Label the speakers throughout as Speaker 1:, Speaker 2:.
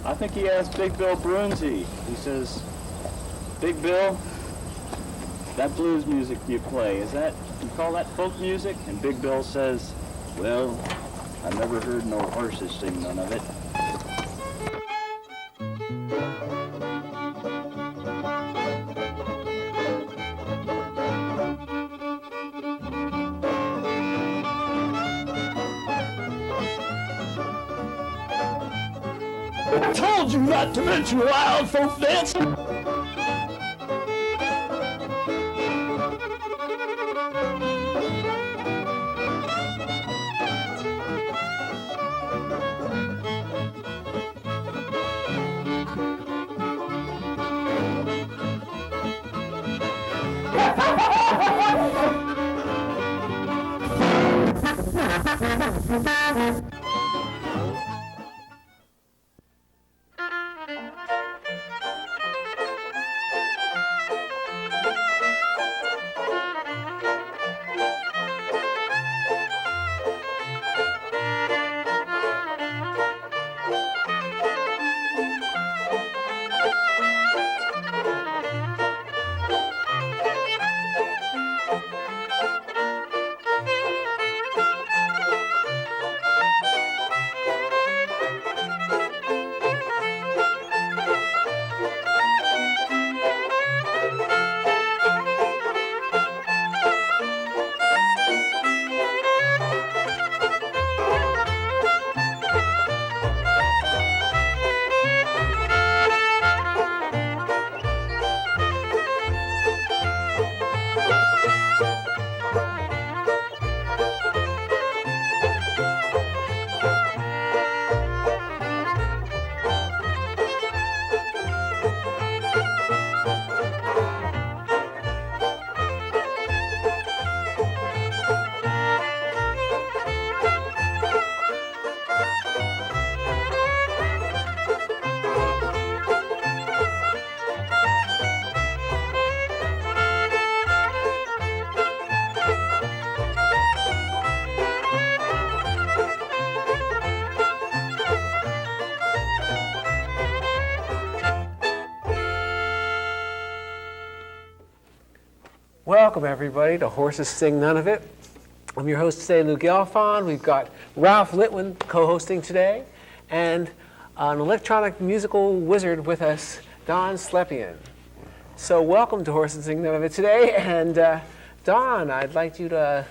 Speaker 1: I think he asked Big Bill Brunzi. He says, Big Bill, that blues music you play, you call that folk music? And Big Bill says, well, I've never heard no horses sing none of it. I told you not to mention wild folk dancing.
Speaker 2: Welcome, everybody, to Horses Sing None of It. I'm your host today, Lou Gelfond. We've got Ralph Litwin co-hosting today, and an electronic musical wizard with us, Don Slepian. So welcome to Horses Sing None of It today, and Don, I'd like you to,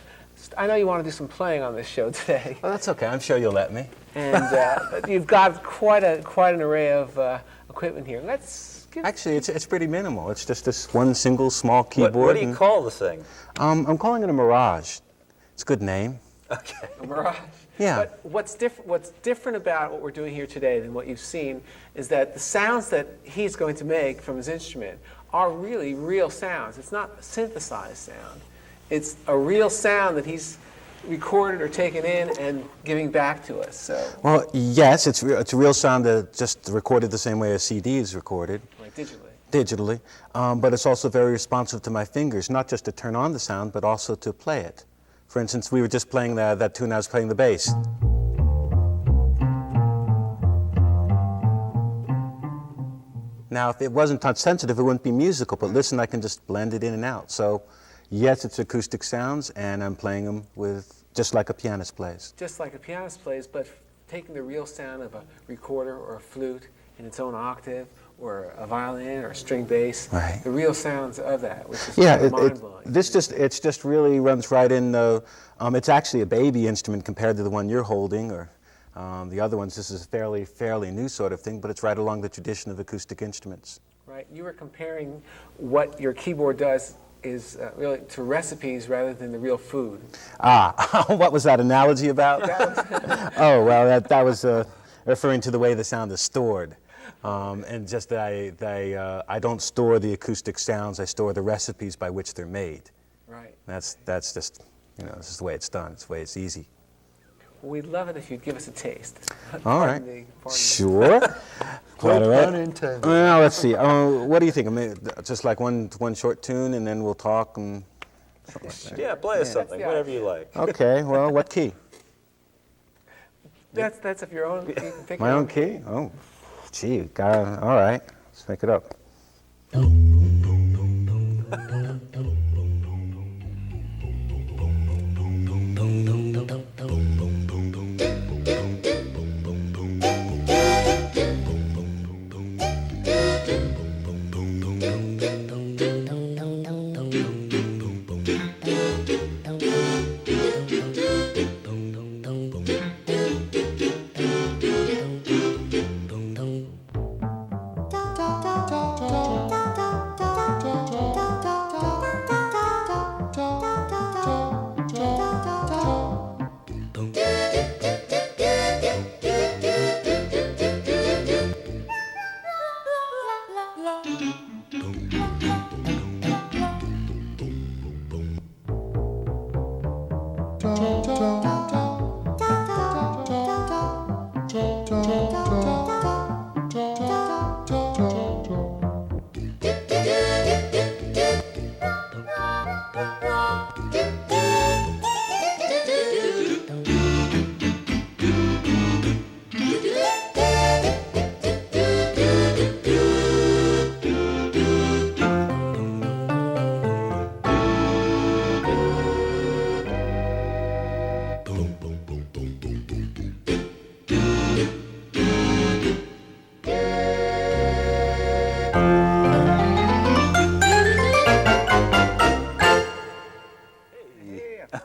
Speaker 2: I know you want to do some playing on this show today.
Speaker 3: Well, that's okay. I'm sure you'll let me.
Speaker 2: And you've got quite an array of equipment here.
Speaker 3: Actually, it's pretty minimal. It's just this one single small keyboard.
Speaker 4: What do you call the thing?
Speaker 3: I'm calling it a Mirage. It's a good name.
Speaker 4: Okay.
Speaker 2: A Mirage.
Speaker 3: Yeah.
Speaker 2: But what's different about what we're doing here today than what you've seen is that the sounds that he's going to make from his instrument are really real sounds. It's not a synthesized sound. It's a real sound that he's recorded or taken in and giving back to us. So.
Speaker 3: Well, yes, it's a real sound that just recorded the same way a CD is recorded.
Speaker 2: Like digitally.
Speaker 3: Digitally. But it's also very responsive to my fingers, not just to turn on the sound, but also to play it. For instance, we were just playing that tune, I was playing the bass. Now, if it wasn't touch sensitive, it wouldn't be musical, but listen, I can just blend it in and out. So, yes, it's acoustic sounds, and I'm playing them with just like a pianist plays.
Speaker 2: Just like a pianist plays, but taking the real sound of a recorder or a flute in its own octave, or a violin or a string bass,
Speaker 3: right.
Speaker 2: The real sounds of that, which is mind-blowing.
Speaker 3: It just really runs right in. It's actually a baby instrument compared to the one you're holding, or the other ones. This is a fairly new sort of thing, but it's right along the tradition of acoustic instruments.
Speaker 2: Right. You were comparing what your keyboard does is really to recipes rather than the real food.
Speaker 3: Ah, what was that analogy about? Oh, well, that was referring to the way the sound is stored. And just that I don't store the acoustic sounds, I store the recipes by which they're made.
Speaker 2: Right.
Speaker 3: That's just, this is the way it's done, it's the way it's easy.
Speaker 2: Well, we'd love it if you'd give us a taste.
Speaker 3: All right. Sure. Quite all right. Well, let's see. What do you think? I mean, just like one short tune, and then we'll talk and something like that.
Speaker 4: Yeah, play us something, whatever you like.
Speaker 3: Okay. Well, what key?
Speaker 2: That's of your own. You can pick
Speaker 3: My own key? Oh. Gee, all right, let's make it up.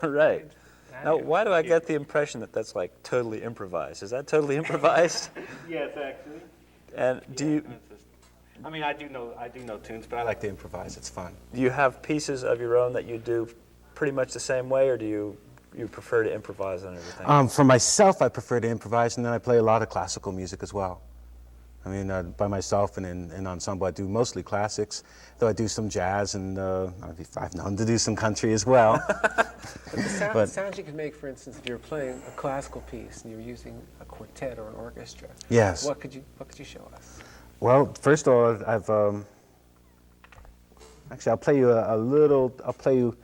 Speaker 4: All right. Now, why do I get the impression that that's like totally improvised? Is that totally improvised?
Speaker 3: Yes, actually.
Speaker 4: And do you
Speaker 3: I mean, I do know tunes, but I like to improvise. It's fun.
Speaker 4: do you have pieces of your own that you do pretty much the same way, or do you prefer to improvise on everything?
Speaker 3: For myself, I prefer to improvise, and then I play a lot of classical music as well. I mean, by myself and in ensemble, I do mostly classics, though I do some jazz, and I've known to do some country as well.
Speaker 2: But the sounds you can make, for instance, if you're playing a classical piece and you're using a quartet or an orchestra.
Speaker 3: Yes.
Speaker 2: What could you show us?
Speaker 3: Well, first of all, I've actually I'll play you a little. I'll play you.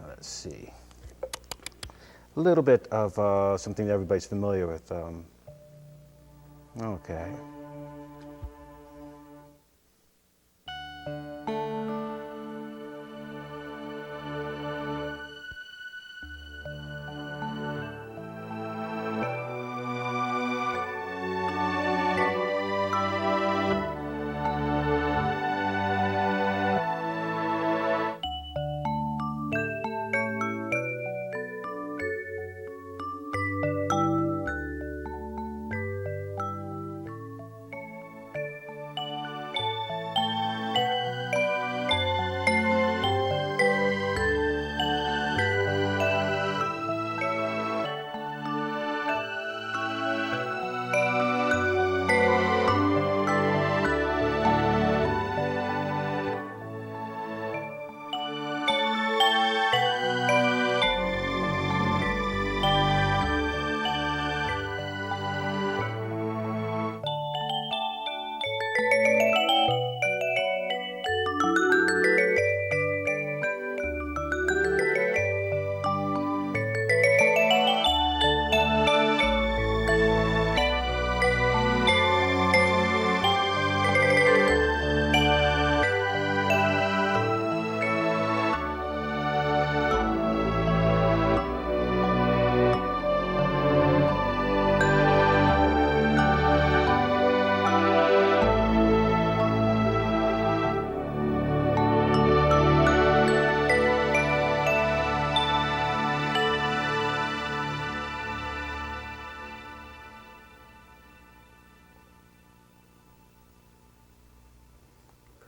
Speaker 3: Let's see. A little bit of something that everybody's familiar with. Okay.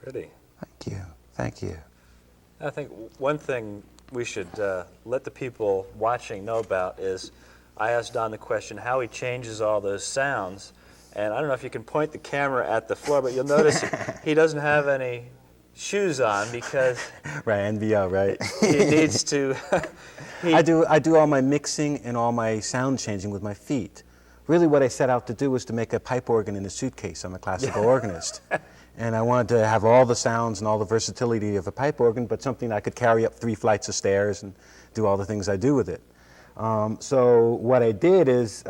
Speaker 4: Pretty.
Speaker 3: Thank you. Thank you.
Speaker 4: I think one thing we should let the people watching know about is I asked Don the question how he changes all those sounds, and I don't know if you can point the camera at the floor, but you'll notice he doesn't have any shoes on because
Speaker 3: Right, NVL, right?
Speaker 4: he needs to.
Speaker 3: I do all my mixing and all my sound changing with my feet. Really what I set out to do was to make a pipe organ in a suitcase. I'm a classical organist. And I wanted to have all the sounds and all the versatility of a pipe organ, but something I could carry up 3 flights of stairs and do all the things I do with it. So what I did is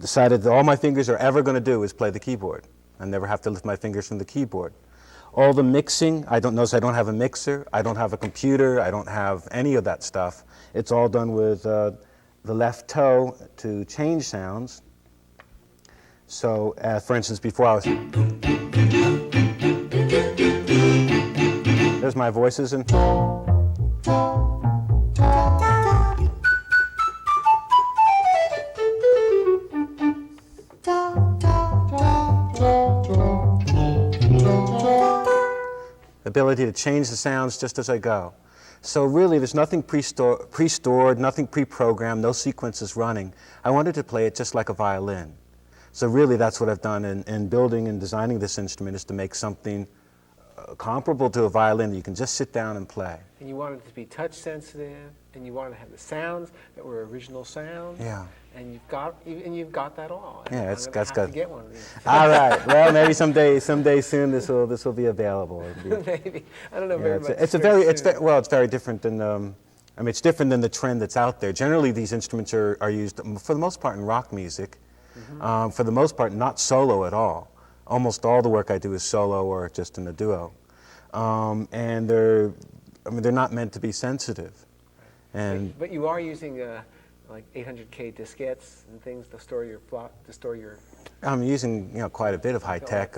Speaker 3: decided that all my fingers are ever going to do is play the keyboard. I never have to lift my fingers from the keyboard. All the mixing, I don't notice I don't have a mixer, I don't have a computer, I don't have any of that stuff. It's all done with the left toe to change sounds. So, for instance, before I was... There's my voices and... Ability to change the sounds just as I go. So really, there's nothing pre-stored, nothing pre-programmed, no sequences running. I wanted to play it just like a violin. So really, that's what I've done in building and designing this instrument, is to make something comparable to a violin that you can just sit down and play.
Speaker 2: And you wanted it to be touch sensitive, and you wanted to have the sounds that were original sounds.
Speaker 3: Yeah.
Speaker 2: And you've got that all. And
Speaker 3: Yeah,
Speaker 2: I'm gonna have to get one of these.
Speaker 3: All right. Well, maybe someday soon this will be available.
Speaker 2: Maybe. I don't know
Speaker 3: Yeah,
Speaker 2: very much.
Speaker 3: it's very different than I mean, it's different than the trend that's out there. Generally, these instruments are used for the most part in rock music. Mm-hmm. For the most part, not solo at all. Almost all the work I do is solo or just in a duo, and they're not meant to be sensitive. And
Speaker 2: but you are using like 800K diskettes and things to store your
Speaker 3: I'm using quite a bit of high-tech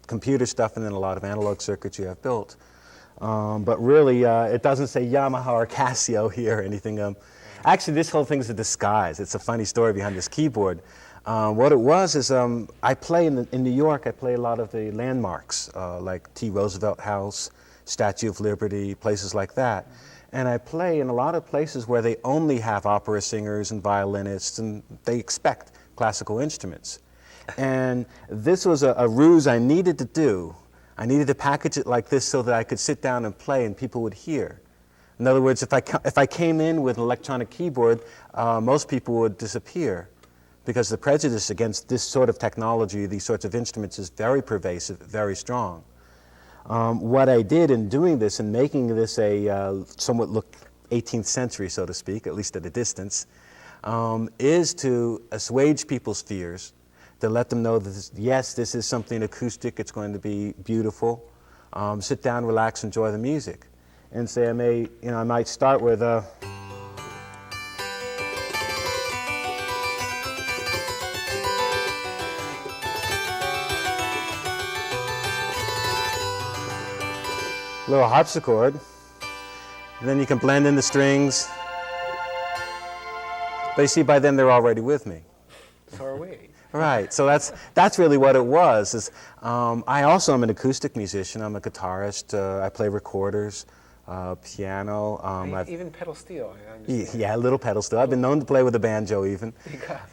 Speaker 3: computer stuff, and then a lot of analog circuits you have built. But really, it doesn't say Yamaha or Casio here or anything. Actually, this whole thing's a disguise. It's a funny story behind this keyboard. What it was is I play in New York. I play a lot of the landmarks like T. Roosevelt House, Statue of Liberty, places like that. And I play in a lot of places where they only have opera singers and violinists, and they expect classical instruments. And this was a ruse I needed to do. I needed to package it like this so that I could sit down and play and people would hear. In other words, if I came in with an electronic keyboard, most people would disappear, because the prejudice against this sort of technology, these sorts of instruments, is very pervasive, very strong. What I did in doing this and making this a somewhat look 18th century, so to speak, at least at a distance, is to assuage people's fears, to let them know that yes, this is something acoustic, it's going to be beautiful. Sit down, relax, enjoy the music. And say I might start with a... little harpsichord, and then you can blend in the strings. But you see, by then they're already with me.
Speaker 2: So are we.
Speaker 3: Right. So that's really what it was. I also am an acoustic musician. I'm a guitarist. I play recorders, piano.
Speaker 2: Even pedal steel. I understand.
Speaker 3: Yeah, a little pedal steel. I've been known to play with a banjo even.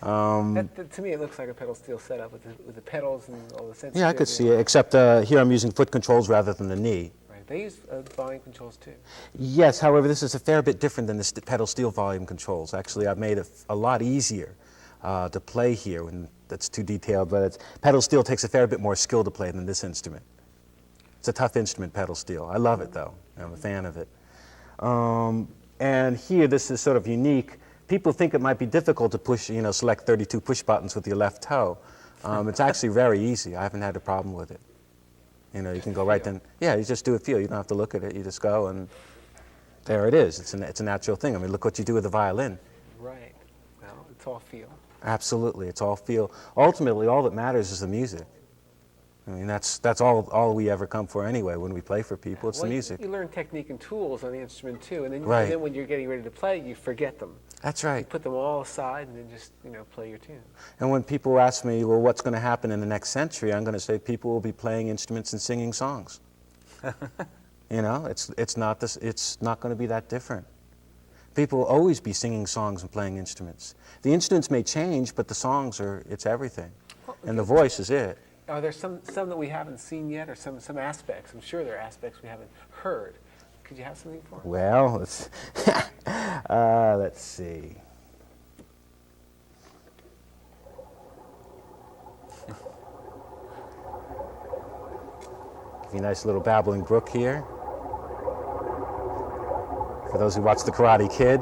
Speaker 2: To me, it looks like a pedal steel setup with the pedals and all the sensitivity.
Speaker 3: Yeah, I could see it. Except here I'm using foot controls rather than the knee.
Speaker 2: They use volume controls too.
Speaker 3: Yes, however, this is a fair bit different than the pedal steel volume controls. Actually, I've made it a lot easier to play here, and that's too detailed, but pedal steel takes a fair bit more skill to play than this instrument. It's a tough instrument, pedal steel. I love it, though. I'm a fan of it. And here, this is sort of unique. People think it might be difficult to push, select 32 push buttons with your left toe. It's actually very easy. I haven't had a problem with it. You can go right then. Yeah, you just do a feel. You don't have to look at it. You just go, and there it is. It's a natural thing. I mean, look what you do with a violin.
Speaker 2: Right. Well, it's all feel.
Speaker 3: Absolutely, it's all feel. Ultimately, all that matters is the music. I mean, that's all we ever come for anyway. When we play for people, it's the music.
Speaker 2: You learn technique and tools on the instrument too, and then,
Speaker 3: right.
Speaker 2: And then when you're getting ready to play, you forget them.
Speaker 3: That's right.
Speaker 2: You put them all aside and then just play your tune.
Speaker 3: And when people ask me, well, what's going to happen in the next century, I'm going to say people will be playing instruments and singing songs. It's not going to be that different. People will always be singing songs and playing instruments. The instruments may change, but the songs it's everything, and the voice is it.
Speaker 2: Are there some that we haven't seen yet, or some aspects? I'm sure there are aspects we haven't heard. Could you have something for us?
Speaker 3: Well, let's see. Give you a nice little babbling brook here. For those who watch The Karate Kid.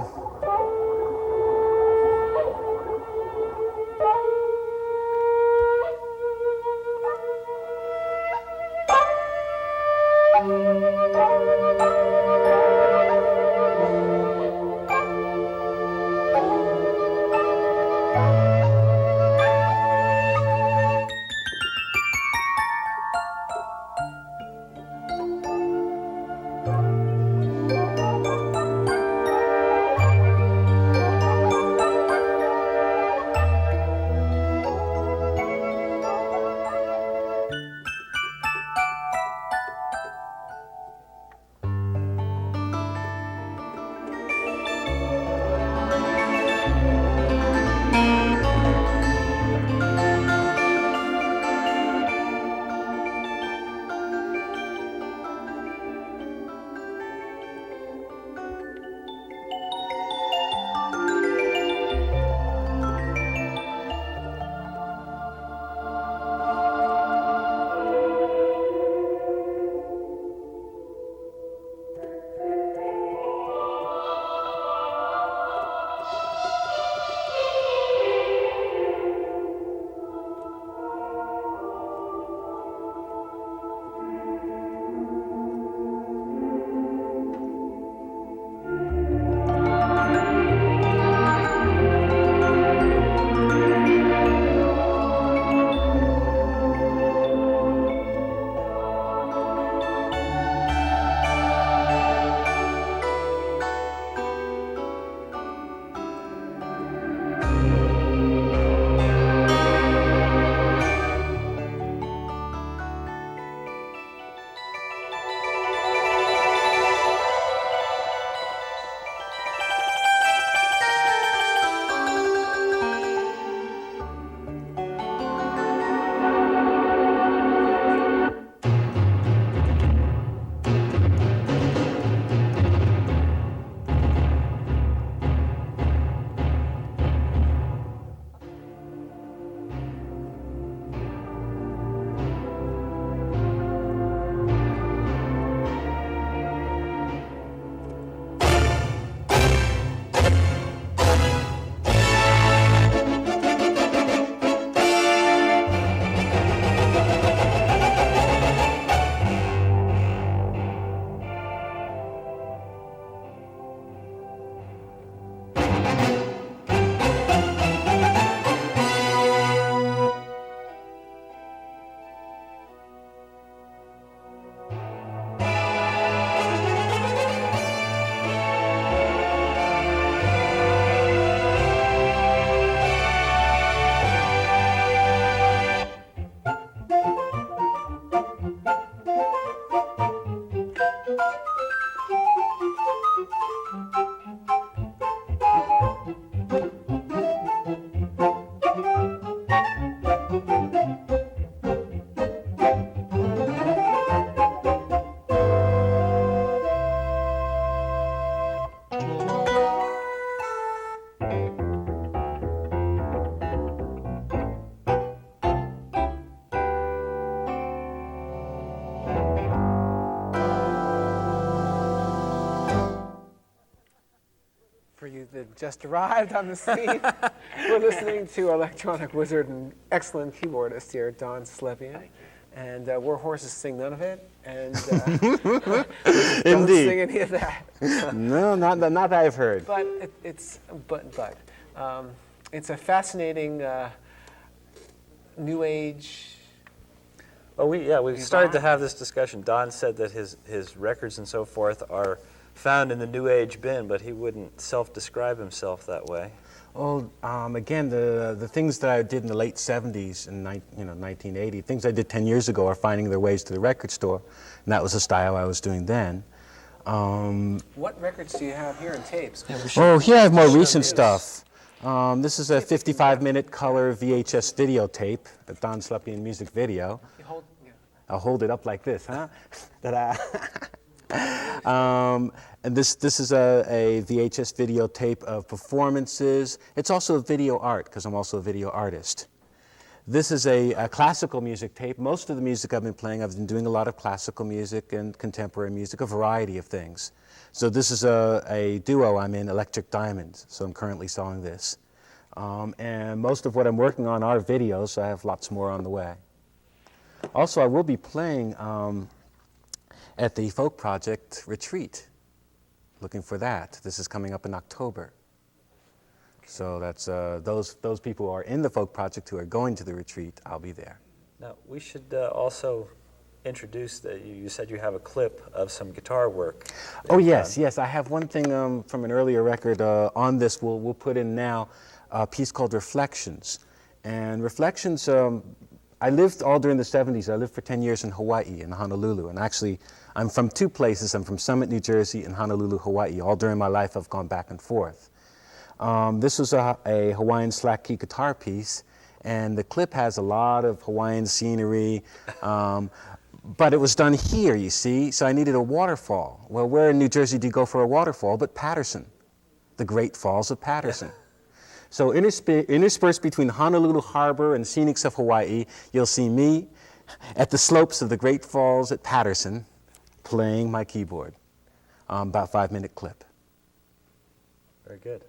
Speaker 2: that just arrived on the scene. We're listening to electronic wizard and excellent keyboardist here, Don Slepian. And we're Horses Sing None of It. And don't
Speaker 3: Indeed.
Speaker 2: sing any of that.
Speaker 3: No, not that I've heard.
Speaker 2: But it's a fascinating new age.
Speaker 4: Well, we started to have this discussion. Don said that his records and so forth are found in the New Age bin, but he wouldn't self-describe himself that way.
Speaker 3: Well, again, the things that I did in the late 70s and 1980, things I did 10 years ago are finding their ways to the record store, and that was the style I was doing then.
Speaker 2: What records do you have here in tapes?
Speaker 3: Oh, here I have more recent stuff. This is a 55-minute color VHS videotape, a Don Slepian music video. I'll hold it up like this, huh? Ta-da. And this is a VHS videotape of performances. It's also video art, because I'm also a video artist. This is a classical music tape. Most of the music I've been doing a lot of classical music and contemporary music, a variety of things. So this is a duo I'm in, Electric Diamonds, so I'm currently selling this. And most of what I'm working on are videos, so I have lots more on the way. Also, I will be playing at the Folk Project Retreat. Looking for that. This is coming up in October. So that's those people who are in the Folk Project who are going to the retreat, I'll be there.
Speaker 4: Now, we should also introduce that you said you have a clip of some guitar work.
Speaker 3: Oh, yes. I have one thing from an earlier record on this. We'll put in now a piece called Reflections. And Reflections, I lived all during the 70s. I lived for 10 years in Hawaii, in Honolulu. And actually, I'm from two places. I'm from Summit, New Jersey, and Honolulu, Hawaii. All during my life, I've gone back and forth. This was a Hawaiian slack key guitar piece, and the clip has a lot of Hawaiian scenery, but it was done here, you see, so I needed a waterfall. Well, where in New Jersey do you go for a waterfall but Patterson, the Great Falls of Patterson. So interspersed between Honolulu Harbor and scenics of Hawaii, you'll see me at the slopes of the Great Falls at Patterson playing my keyboard. About 5-minute clip.
Speaker 4: Very good.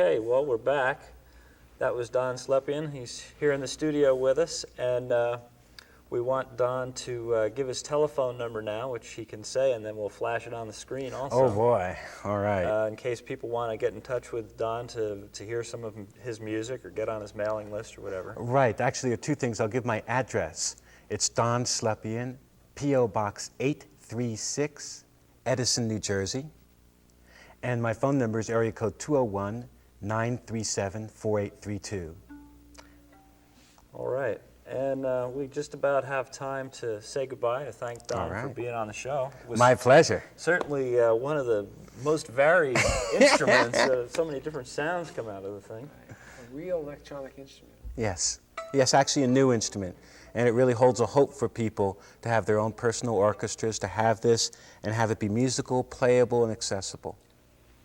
Speaker 4: Okay, well, we're back. That was Don Slepian. He's here in the studio with us, and we want Don to give his telephone number now, which he can say, and then we'll flash it on the screen also.
Speaker 3: Oh boy, all right.
Speaker 4: In case people want to get in touch with Don to hear some of his music or get on his mailing list or whatever.
Speaker 3: Right, actually there are two things. I'll give my address. It's Don Slepian, P.O. Box 836, Edison, New Jersey. And my phone number is area code 201-937-4832.
Speaker 4: All right. And we just about have time to say goodbye, to thank Don for being on the show. It was
Speaker 3: My pleasure.
Speaker 4: certainly one of the most varied instruments. So many different sounds come out of the thing.
Speaker 2: A real electronic instrument.
Speaker 3: Yes. Yes, actually a new instrument. And it really holds a hope for people to have their own personal orchestras, to have this and have it be musical, playable, and accessible.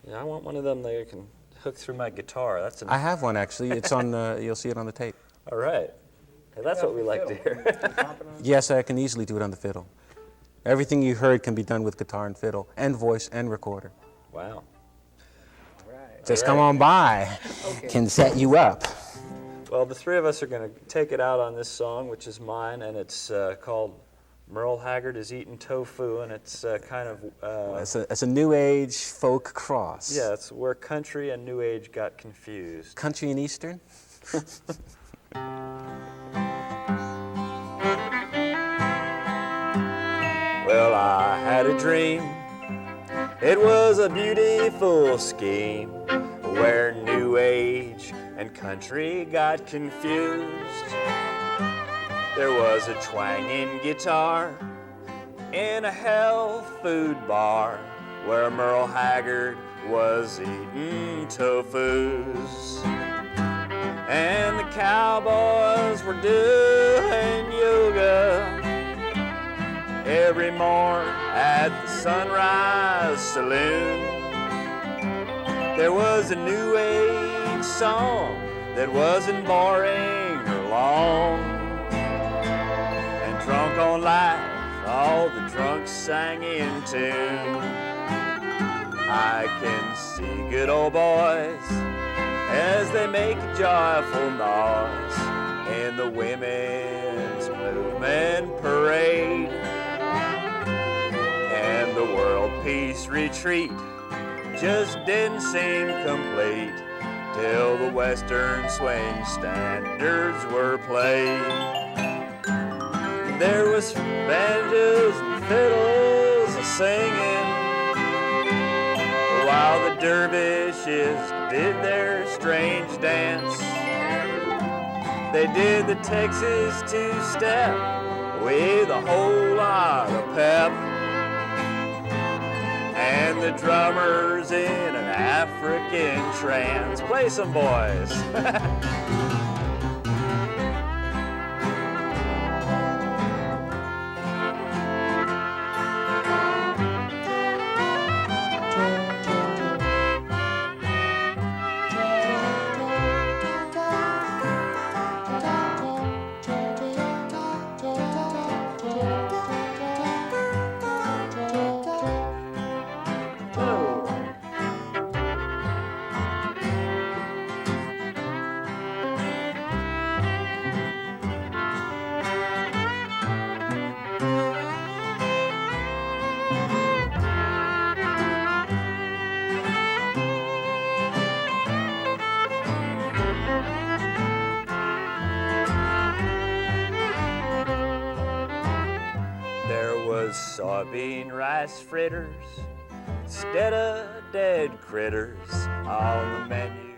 Speaker 4: Yeah, I want one of them that I can hook through my guitar. That's
Speaker 3: I have one actually. It's on you'll see it on the tape.
Speaker 4: all right. Hey, that's what we like to hear.
Speaker 3: Yes, I can easily do it on the fiddle. Everything you heard can be done with guitar and fiddle, and voice and recorder.
Speaker 4: Wow.
Speaker 2: Right.
Speaker 3: Just come on by. Can set you up.
Speaker 4: Well, the three of us are going to take it out on this song, which is mine, and it's called Merle Haggard is Eating Tofu, and it's kind of...
Speaker 3: It's a new age folk cross.
Speaker 4: yeah, it's where country and new age got confused.
Speaker 3: Country and Eastern?
Speaker 4: Well, I had a dream. It was a beautiful scheme where new age and country got confused. There was a twanging guitar in a health food bar where Merle Haggard was eating tofus. And the cowboys were doing yoga every morn at the Sunrise Saloon. There was a new age song that wasn't boring or long. And drunk on life, all the drunks sang in tune. I can see good old boys as they make a joyful noise in the women's movement parade. And the World Peace Retreat just didn't seem complete till the Western swing standards were played. There was banjos and fiddles a-singing while the dervishes did their strange dance. They did the Texas two-step with a whole lot of pep, and the drummers in an African trance. Play some, boys. Soybean rice fritters instead of dead critters on the menu.